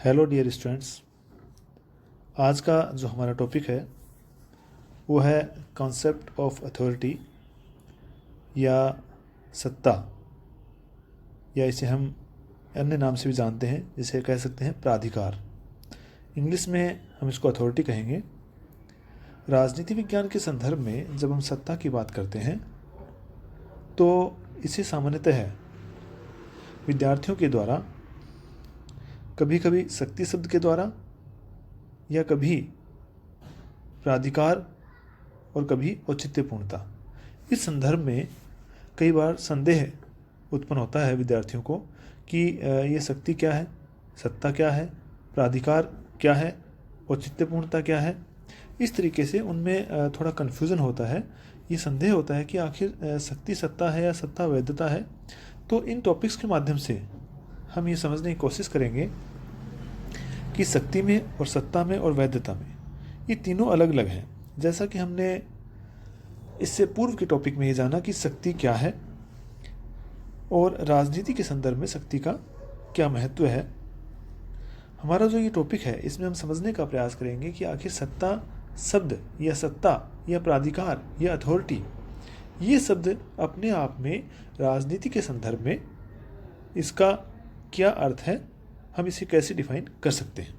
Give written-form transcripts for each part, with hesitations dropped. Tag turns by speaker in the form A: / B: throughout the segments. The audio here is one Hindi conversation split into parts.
A: Hello dear students. आज का जो हमारा टॉपिक है वो है कॉन्सेप्ट ऑफ अथॉरिटी या सत्ता, या इसे हम अन्य नाम से भी जानते हैं, जिसे कह सकते हैं प्राधिकार। इंग्लिश में हम इसको अथॉरिटी कहेंगे। राजनीति विज्ञान के संदर्भ में जब हम सत्ता की बात करते हैं तो इसे सामान्यतः विद्यार्थियों के द्वारा कभी कभी शक्ति शब्द के द्वारा या कभी प्राधिकार और कभी औचित्यपूर्णता, इस संदर्भ में कई बार संदेह उत्पन्न होता है विद्यार्थियों को कि ये शक्ति क्या है, सत्ता क्या है, प्राधिकार क्या है, औचित्यपूर्णता क्या है। इस तरीके से उनमें थोड़ा कन्फ्यूज़न होता है। ये संदेह होता है कि आखिर शक्ति सत्ता है या सत्ता वैधता है। तो इन टॉपिक्स के माध्यम से हम ये समझने की कोशिश करेंगे कि शक्ति में और सत्ता में और वैधता में ये तीनों अलग अलग हैं। जैसा कि हमने इससे पूर्व के टॉपिक में ये जाना कि शक्ति क्या है और राजनीति के संदर्भ में शक्ति का क्या महत्व है। हमारा जो ये टॉपिक है इसमें हम समझने का प्रयास करेंगे कि आखिर सत्ता शब्द या सत्ता या प्राधिकार या अथॉरिटी, ये शब्द अपने आप में राजनीति के संदर्भ में इसका क्या अर्थ है, हम इसे कैसे डिफाइन कर सकते हैं।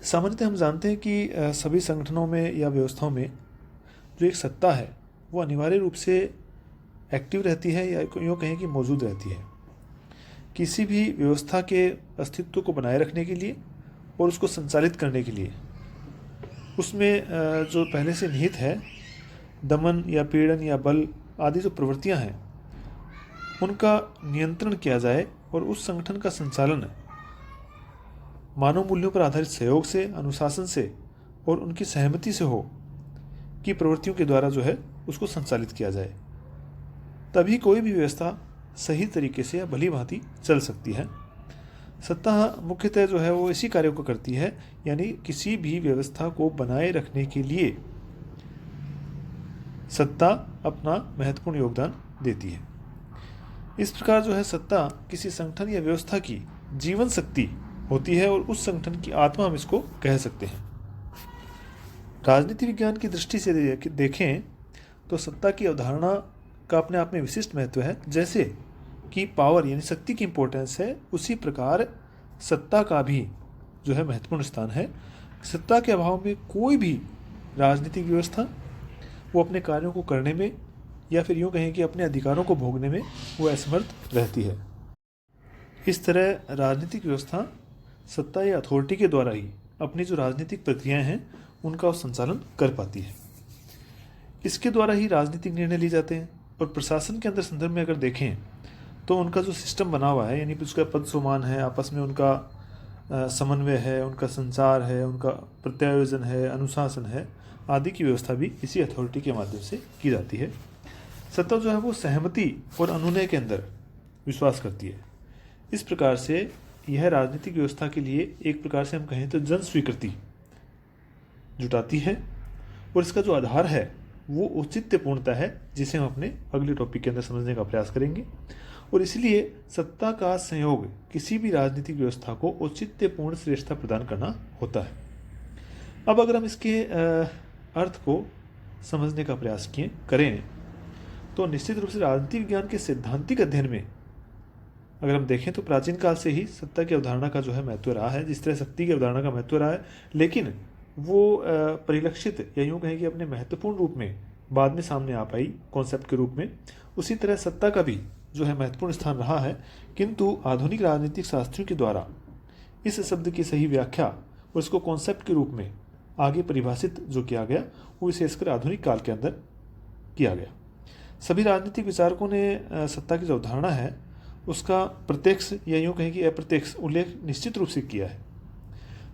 A: सामान्यतः हम जानते हैं कि सभी संगठनों में या व्यवस्थाओं में जो एक सत्ता है वो अनिवार्य रूप से एक्टिव रहती है या यूँ कहें कि मौजूद रहती है। किसी भी व्यवस्था के अस्तित्व को बनाए रखने के लिए और उसको संचालित करने के लिए उसमें जो पहले से निहित है दमन या पीड़न या बल आदि जो प्रवृत्तियां हैं उनका नियंत्रण किया जाए और उस संगठन का संचालन मानव मूल्यों पर आधारित सहयोग से, अनुशासन से और उनकी सहमति से हो कि प्रवृत्तियों के द्वारा जो है उसको संचालित किया जाए। तभी कोई भी व्यवस्था सही तरीके से या भली भांति चल सकती है। सत्ता मुख्यतः जो है वो इसी कार्यों को करती है, यानी किसी भी व्यवस्था को बनाए रखने के लिए सत्ता अपना महत्वपूर्ण योगदान देती है। इस प्रकार जो है सत्ता किसी संगठन या व्यवस्था की जीवन शक्ति होती है और उस संगठन की आत्मा हम इसको कह सकते हैं। राजनीति विज्ञान की दृष्टि से देखें तो सत्ता की अवधारणा का अपने आप में विशिष्ट महत्व है। जैसे कि पावर यानी शक्ति की इंपॉर्टेंस है, उसी प्रकार सत्ता का भी जो है महत्वपूर्ण स्थान है। सत्ता के अभाव में कोई भी राजनीतिक व्यवस्था वो अपने कार्यों को करने में या फिर यूँ कहें कि अपने अधिकारों को भोगने में वो असमर्थ रहती है। इस तरह राजनीतिक व्यवस्था सत्ता या अथॉरिटी के द्वारा ही अपनी जो राजनीतिक प्रक्रियाएं हैं उनका संचालन कर पाती है। इसके द्वारा ही राजनीतिक निर्णय लिए जाते हैं। और प्रशासन के अंदर संदर्भ में अगर देखें तो उनका जो सिस्टम बना हुआ है, यानी उसका पद सम्मान है, आपस में उनका समन्वय है, उनका संचार है, उनका प्रत्यायोजन है, अनुशासन है आदि की व्यवस्था भी इसी अथॉरिटी के माध्यम से की जाती है। सत्ता जो है वो सहमति और अनुनय के अंदर विश्वास करती है। इस प्रकार से यह राजनीतिक व्यवस्था के लिए एक प्रकार से हम कहें तो जन स्वीकृति जुटाती है। और इसका जो आधार है वो औचित्यपूर्णता है, जिसे हम अपने अगले टॉपिक के अंदर समझने का प्रयास करेंगे। और इसलिए सत्ता का संयोग किसी भी राजनीतिक व्यवस्था को औचित्यपूर्ण श्रेष्ठता प्रदान करना होता है। अब अगर हम इसके अर्थ को समझने का प्रयास करें तो निश्चित रूप से राजनीति विज्ञान के सैद्धांतिक अध्ययन में अगर हम देखें तो प्राचीन काल से ही सत्ता की अवधारणा का जो है महत्व रहा है। जिस तरह शक्ति की अवधारणा का महत्व रहा है, लेकिन वो परिलक्षित या यूँ कहें कि अपने महत्वपूर्ण रूप में बाद में सामने आ पाई कॉन्सेप्ट के रूप में, उसी तरह सत्ता का भी जो है महत्वपूर्ण स्थान रहा है। किंतु आधुनिक राजनीतिक शास्त्रियों के द्वारा इस शब्द की सही व्याख्या और इसको कॉन्सेप्ट के रूप में आगे परिभाषित जो किया गया वो विशेषकर आधुनिक काल के अंदर किया गया। सभी राजनीतिक विचारकों ने सत्ता की जो अवधारणा है उसका प्रत्यक्ष या यूँ कहें कि अप्रत्यक्ष उल्लेख निश्चित रूप से किया है,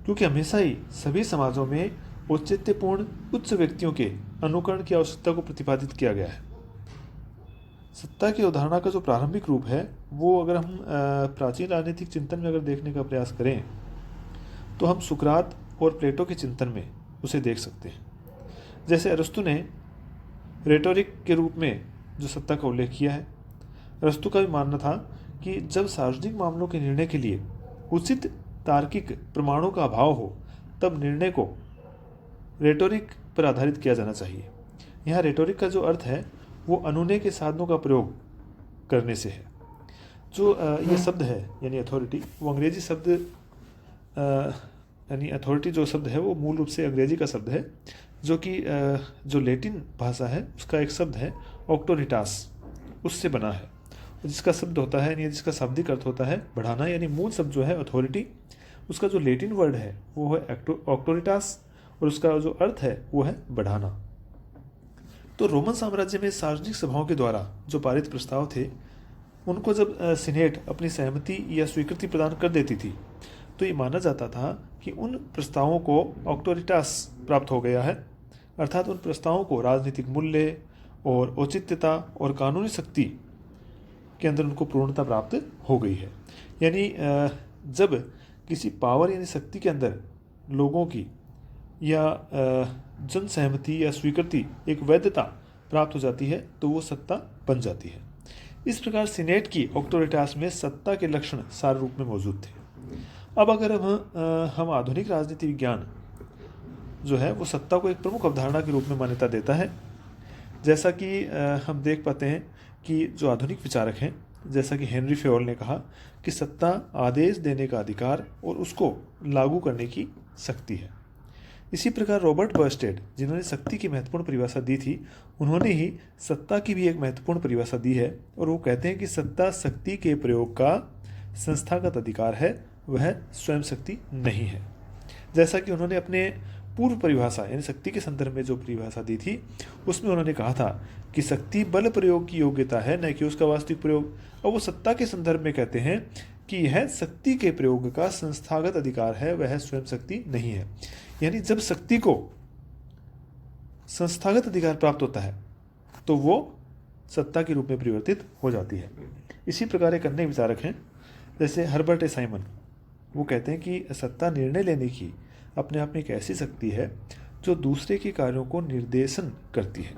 A: क्योंकि हमेशा ही सभी समाजों में औचित्यपूर्ण उच्च व्यक्तियों के अनुकरण की आवश्यकता को प्रतिपादित किया गया है। सत्ता की अवधारणा का जो प्रारंभिक रूप है वो अगर हम प्राचीन राजनीतिक चिंतन में अगर देखने का प्रयास करें तो हम सुकरात और प्लेटो के चिंतन में उसे देख सकते हैं। जैसे अरस्तु ने रेटोरिक के रूप में जो सत्ता का उल्लेख किया है। अरस्तु का भी मानना था कि जब सार्वजनिक मामलों के निर्णय के लिए उचित तार्किक प्रमाणों का अभाव हो तब निर्णय को रेटोरिक पर आधारित किया जाना चाहिए। यहाँ रेटोरिक का जो अर्थ है वो अनुनय के साधनों का प्रयोग करने से है। जो ये शब्द है यानी अथॉरिटी, वो अंग्रेजी शब्द यानी अथॉरिटी जो शब्द है वो मूल रूप से अंग्रेजी का शब्द है, जो कि जो लैटिन भाषा है उसका एक शब्द है ऑक्टोरिटास, उससे बना है, जिसका शब्द होता है यानी जिसका शाब्दिक अर्थ होता है बढ़ाना। यानी मूल शब्द जो है अथॉरिटी, उसका जो लैटिन वर्ड है वो है ऑक्टोरिटास और उसका जो अर्थ है वो है बढ़ाना। तो रोमन साम्राज्य में सार्वजनिक सभाओं के द्वारा जो पारित प्रस्ताव थे उनको जब सीनेट अपनी सहमति या स्वीकृति प्रदान कर देती थी तो ये माना जाता था कि उन प्रस्तावों को ऑक्टोरिटास प्राप्त हो गया है, अर्थात उन प्रस्तावों को राजनीतिक मूल्य और औचित्यता और कानूनी शक्ति के अंदर उनको पूर्णता प्राप्त हो गई है। यानी जब किसी पावर यानी शक्ति के अंदर लोगों की या जन सहमति या स्वीकृति एक वैधता प्राप्त हो जाती है तो वो सत्ता बन जाती है। इस प्रकार सीनेट की ऑक्टोरिटास में सत्ता के लक्षण सार रूप में मौजूद थे। अब अगर हम आधुनिक राजनीति विज्ञान जो है वो सत्ता को एक प्रमुख अवधारणा के रूप में मान्यता देता है, जैसा कि हम देख पाते हैं कि जो आधुनिक विचारक हैं जैसा कि हेनरी फेयोल ने कहा कि सत्ता आदेश देने का अधिकार और उसको लागू करने की शक्ति है। इसी प्रकार रॉबर्ट बर्स्टेड, जिन्होंने शक्ति की महत्वपूर्ण परिभाषा दी थी, उन्होंने ही सत्ता की भी एक महत्वपूर्ण परिभाषा दी है और वो कहते हैं कि सत्ता शक्ति के प्रयोग का संस्थागत अधिकार है, वह स्वयं शक्ति नहीं है। जैसा कि उन्होंने अपने पूर्व परिभाषा यानी शक्ति के संदर्भ में जो परिभाषा दी थी उसमें उन्होंने कहा था कि शक्ति बल प्रयोग की योग्यता है, न कि उसका वास्तविक प्रयोग। और वो सत्ता के संदर्भ में कहते हैं कि यह शक्ति के प्रयोग का संस्थागत अधिकार है, वह स्वयं शक्ति नहीं है। यानी जब शक्ति को संस्थागत अधिकार प्राप्त होता है तो वो सत्ता के रूप में परिवर्तित हो जाती है। इसी प्रकार एक अन्य विचारक हैं जैसे हर्बर्ट ए साइमन, वो कहते हैं कि सत्ता निर्णय लेने की अपने आप में एक ऐसी शक्ति है जो दूसरे के कार्यों को निर्देशन करती है,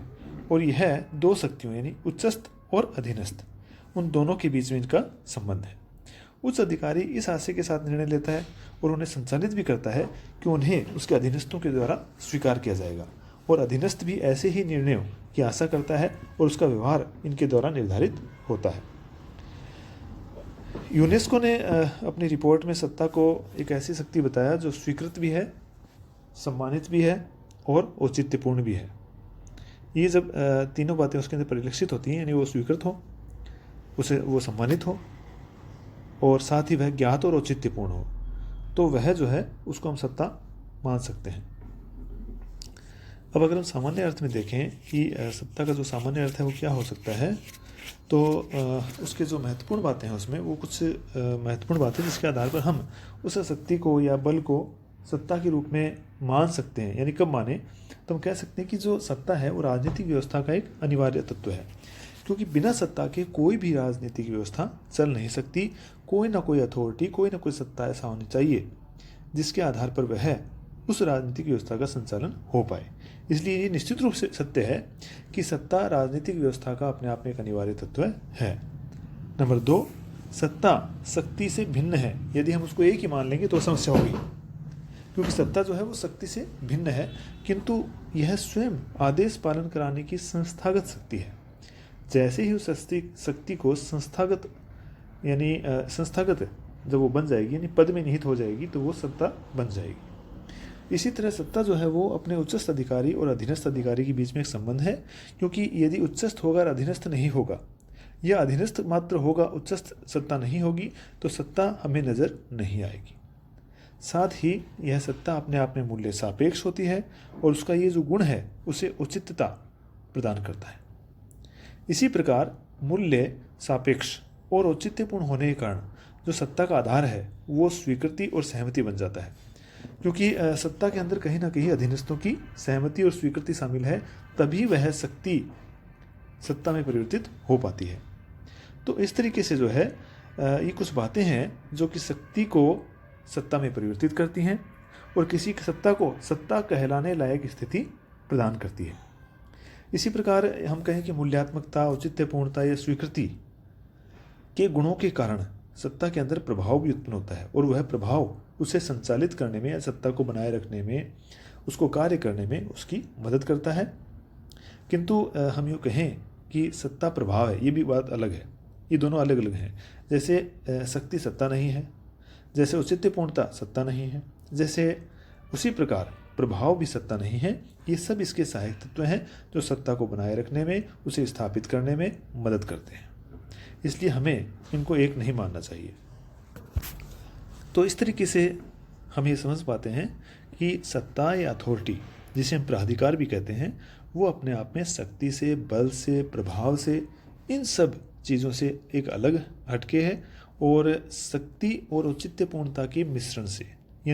A: और यह दो शक्तियों यानी उच्चस्थ और अधीनस्थ, उन दोनों के बीच में इनका संबंध है। उच्च अधिकारी इस आशय के साथ निर्णय लेता है और उन्हें संचालित भी करता है कि उन्हें उसके अधीनस्थों के द्वारा स्वीकार किया जाएगा, और अधीनस्थ भी ऐसे ही निर्णयों की आशा करता है और उसका व्यवहार इनके द्वारा निर्धारित होता है। यूनेस्को ने अपनी रिपोर्ट में सत्ता को एक ऐसी शक्ति बताया जो स्वीकृत भी है, सम्मानित भी है और औचित्यपूर्ण भी है। ये जब तीनों बातें उसके अंदर परिलक्षित होती हैं, यानी वो स्वीकृत हो, उसे वो सम्मानित हो और साथ ही वह ज्ञात और औचित्यपूर्ण हो, तो वह जो है उसको हम सत्ता मान सकते हैं। अब अगर हम सामान्य अर्थ में देखें कि सत्ता का जो सामान्य अर्थ है वो क्या हो सकता है, तो उसके जो महत्वपूर्ण बातें हैं उसमें वो कुछ महत्वपूर्ण बातें जिसके आधार पर हम उस शक्ति को या बल को सत्ता के रूप में मान सकते हैं। यानी कब माने, तो हम कह सकते हैं कि जो सत्ता है वो राजनीतिक व्यवस्था का एक अनिवार्य तत्व है, क्योंकि बिना सत्ता के कोई भी राजनीतिक व्यवस्था चल नहीं सकती। कोई ना कोई अथॉरिटी, कोई ना कोई सत्ता ऐसा होनी चाहिए जिसके आधार पर वह उस राजनीतिक व्यवस्था का संचालन हो पाए। इसलिए ये निश्चित रूप से सत्य है कि सत्ता राजनीतिक व्यवस्था का अपने आप में एक अनिवार्य तत्व है। नंबर 2, सत्ता शक्ति से भिन्न है। यदि हम उसको एक ही मान लेंगे तो समस्या होगी, क्योंकि सत्ता जो है वो शक्ति से भिन्न है, किंतु यह स्वयं आदेश पालन कराने की संस्थागत शक्ति है। जैसे ही उस शक्ति को संस्थागत यानी संस्थागत जब वो बन जाएगी यानी पद में निहित हो जाएगी तो वो सत्ता बन जाएगी। इसी तरह सत्ता जो है वो अपने उच्चस्थ अधिकारी और अधीनस्थ अधिकारी के बीच में एक संबंध है, क्योंकि यदि उच्चस्थ होगा और अधीनस्थ नहीं होगा, या अधीनस्थ मात्र होगा उच्चस्थ सत्ता नहीं होगी, तो सत्ता हमें नज़र नहीं आएगी। साथ ही यह सत्ता अपने आप में मूल्य सापेक्ष होती है और उसका ये जो गुण है उसे उचितता प्रदान करता है। इसी प्रकार मूल्य सापेक्ष और औचित्यपूर्ण होने के कारण जो सत्ता का आधार है वो स्वीकृति और सहमति बन जाता है, क्योंकि सत्ता के अंदर कहीं ना कहीं अधीनस्थों की सहमति और स्वीकृति शामिल है, तभी वह शक्ति सत्ता में परिवर्तित हो पाती है। तो इस तरीके से जो है ये कुछ बातें हैं जो कि शक्ति को सत्ता में परिवर्तित करती हैं और किसी सत्ता को सत्ता कहलाने लायक स्थिति प्रदान करती है। इसी प्रकार हम कहें कि मूल्यात्मकता, औचित्यपूर्णता या स्वीकृति के गुणों के कारण सत्ता के अंदर प्रभाव भी उत्पन्न होता है और वह प्रभाव उसे संचालित करने में या सत्ता को बनाए रखने में, उसको कार्य करने में उसकी मदद करता है। किंतु हम यूँ कहें कि सत्ता प्रभाव है, ये भी बात अलग है। ये दोनों अलग अलग हैं। जैसे शक्ति सत्ता नहीं है, जैसे औचित्यपूर्णता सत्ता नहीं है, जैसे उसी प्रकार प्रभाव भी सत्ता नहीं है। ये सब इसके सहायक तत्व हैं जो सत्ता को बनाए रखने में, उसे स्थापित करने में मदद करते हैं। इसलिए हमें इनको एक नहीं मानना चाहिए। तो इस तरीके से हम ये समझ पाते हैं कि सत्ता या अथॉरिटी, जिसे हम प्राधिकार भी कहते हैं, वो अपने आप में शक्ति से, बल से, प्रभाव से, इन सब चीज़ों से एक अलग हटके है और शक्ति और औचित्यपूर्णता के मिश्रण से